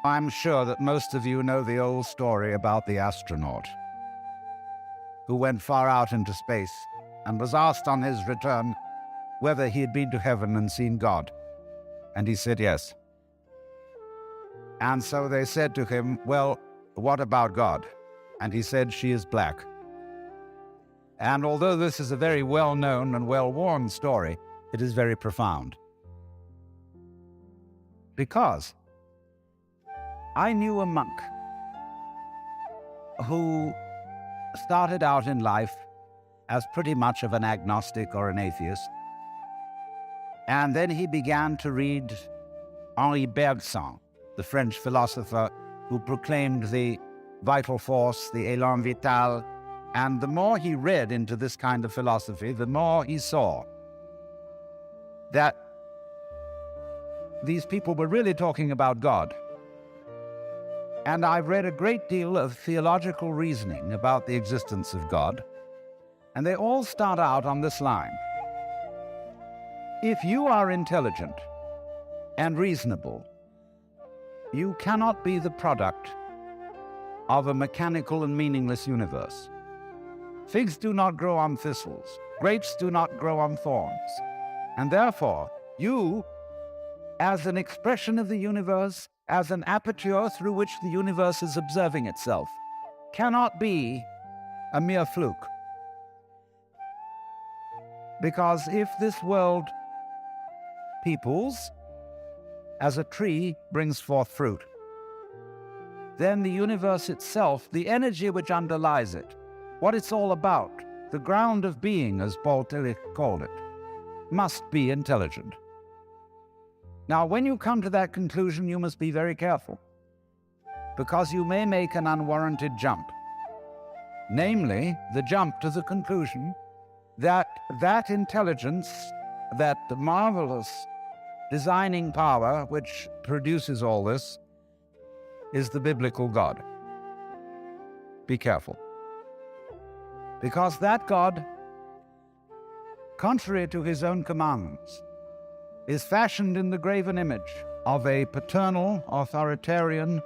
I'm sure that most of you know the old story about the astronaut who went far out into space and was asked on his return whether he had been to heaven and seen God. And he said yes. And so they said to him, well, what about God? And he said, she is black. And although this is a very well-known and well-worn story, it is very profound. Because I knew a monk who started out in life as pretty much of an agnostic or an atheist. And then he began to read Henri Bergson, the French philosopher who proclaimed the vital force, the élan vital. And the more he read into this kind of philosophy, the more he saw that these people were really talking about God. And I've read a great deal of theological reasoning about the existence of God, and they all start out on this line. If you are intelligent and reasonable, you cannot be the product of a mechanical and meaningless universe. Figs do not grow on thistles, grapes do not grow on thorns, and therefore you, as an expression of the universe, as an aperture through which the universe is observing itself, cannot be a mere fluke. Because if this world peoples, as a tree brings forth fruit, then the universe itself, the energy which underlies it, what it's all about, the ground of being, as Paul Tillich called it, must be intelligent. Now, when you come to that conclusion, you must be very careful, because you may make an unwarranted jump. Namely, the jump to the conclusion that that intelligence, that marvelous designing power which produces all this, is the biblical God. Be careful. Because that God, contrary to his own commandments, is fashioned in the graven image of a paternal, authoritarian,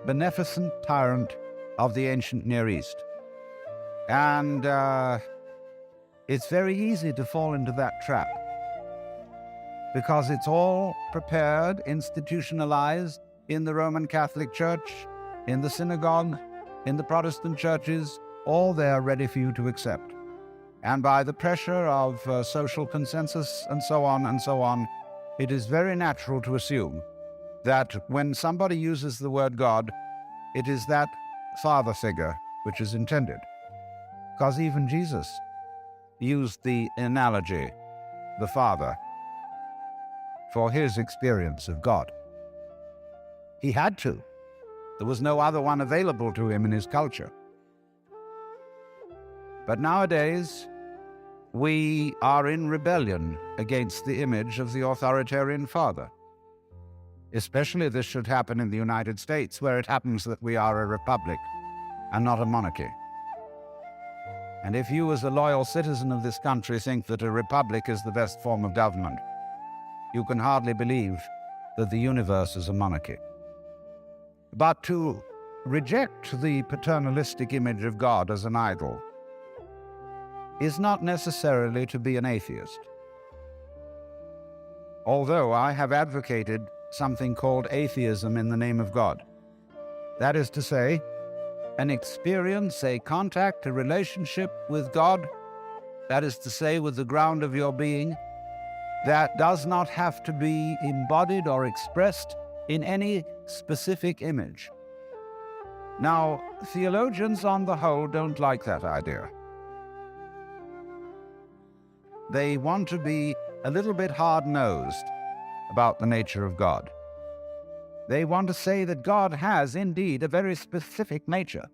beneficent tyrant of the ancient Near East. And it's very easy to fall into that trap, because it's all prepared, institutionalized in the Roman Catholic Church, in the synagogue, in the Protestant churches, all there ready for you to accept. And by the pressure of social consensus and so on, it is very natural to assume that when somebody uses the word God, it is that father figure which is intended. Because even Jesus used the analogy, the Father, for his experience of God. He had to. There was no other one available to him in his culture. But nowadays, we are in rebellion against the image of the authoritarian father. Especially this should happen in the United States, where it happens that we are a republic and not a monarchy. And if you as a loyal citizen of this country think that a republic is the best form of government, you can hardly believe that the universe is a monarchy. But to reject the paternalistic image of God as an idol is not necessarily to be an atheist. Although I have advocated something called atheism in the name of God. That is to say, an experience, a contact, a relationship with God, that is to say, with the ground of your being, that does not have to be embodied or expressed in any specific image. Now, theologians on the whole don't like that idea. They want to be a little bit hard-nosed about the nature of God. They want to say that God has indeed a very specific nature.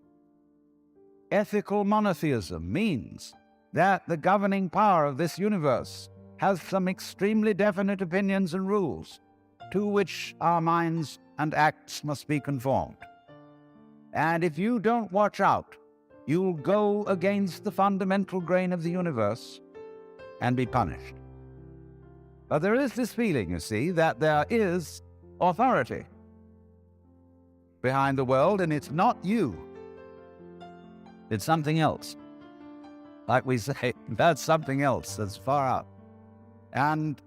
Ethical monotheism means that the governing power of this universe has some extremely definite opinions and rules to which our minds and acts must be conformed. And if you don't watch out, you'll go against the fundamental grain of the universe and be punished. But there is this feeling, you see, that there is authority. behind the world, and it's not you. It's something else. Like we say, that's something else that's far out. And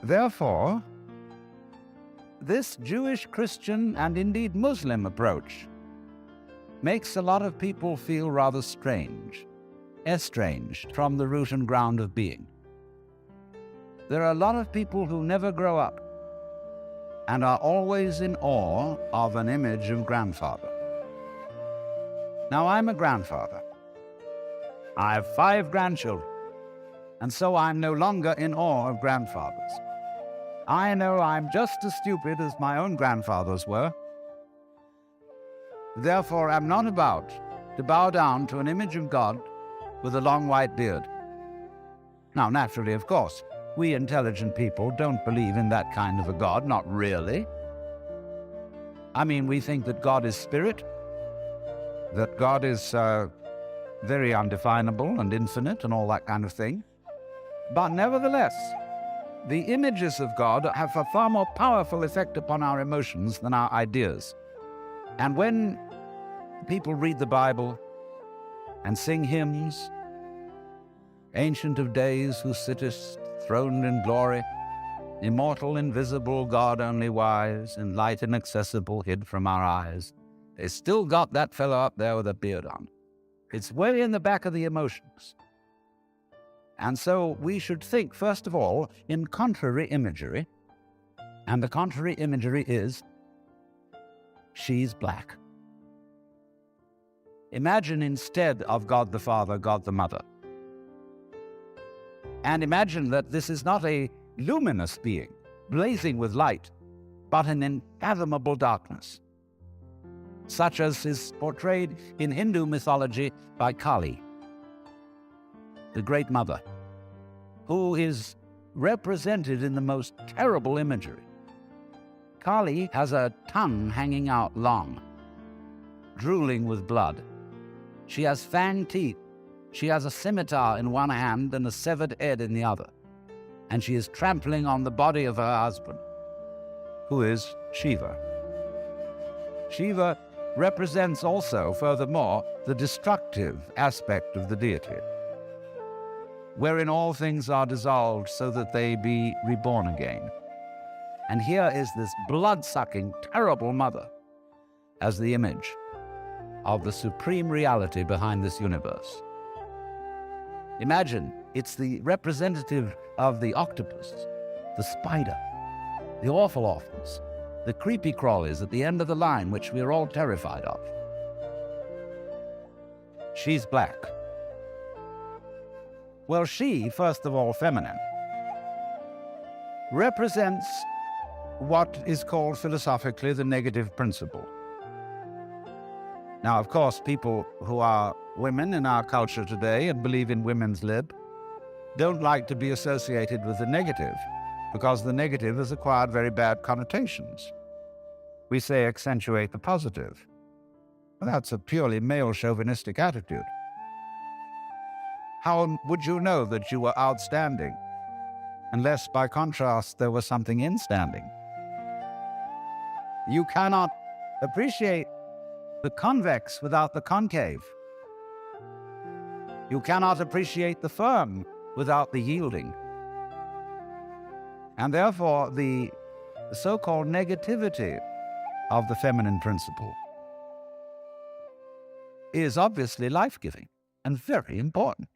therefore, this Jewish, Christian, and indeed Muslim approach makes a lot of people feel rather strange, estranged from the root and ground of being. There are a lot of people who never grow up and are always in awe of an image of grandfather. Now, I'm a grandfather. I have 5 grandchildren, and so I'm no longer in awe of grandfathers. I know I'm just as stupid as my own grandfathers were. Therefore, I'm not about to bow down to an image of God with a long white beard. Now, naturally, of course, we intelligent people don't believe in that kind of a God, not really. I mean, we think that God is spirit, that God is very undefinable and infinite and all that kind of thing. But nevertheless, the images of God have a far more powerful effect upon our emotions than our ideas. And when people read the Bible and sing hymns, Ancient of Days, who sittest throned in glory, immortal, invisible, God only wise, in light inaccessible, hid from our eyes, they still got that fellow up there with a beard on. It's way in the back of the emotions. And so we should think, first of all, in contrary imagery. And the contrary imagery is, she's black. Imagine instead of God the Father, God the Mother. And imagine that this is not a luminous being, blazing with light, but an unfathomable darkness, such as is portrayed in Hindu mythology by Kali, the Great Mother, who is represented in the most terrible imagery. Kali has a tongue hanging out long, drooling with blood. She has fanged teeth. She has a scimitar in one hand and a severed head in the other. And she is trampling on the body of her husband, who is Shiva. Shiva represents also, furthermore, the destructive aspect of the deity, wherein all things are dissolved so that they be reborn again. And here is this blood-sucking, terrible mother as the image of the supreme reality behind this universe. Imagine, it's the representative of the octopus, the spider, the awful awfuls, the creepy crawlies at the end of the line, which we are all terrified of. She's black. Well, she, first of all feminine, represents what is called philosophically the negative principle. Now, of course, people who are women in our culture today and believe in women's lib don't like to be associated with the negative, because the negative has acquired very bad connotations. We say accentuate the positive. Well, that's a purely male chauvinistic attitude. How would you know that you were outstanding unless, by contrast, there was something instanding? You cannot appreciate the convex without the concave. You cannot appreciate the firm without the yielding. And therefore, the so-called negativity of the feminine principle is obviously life-giving and very important.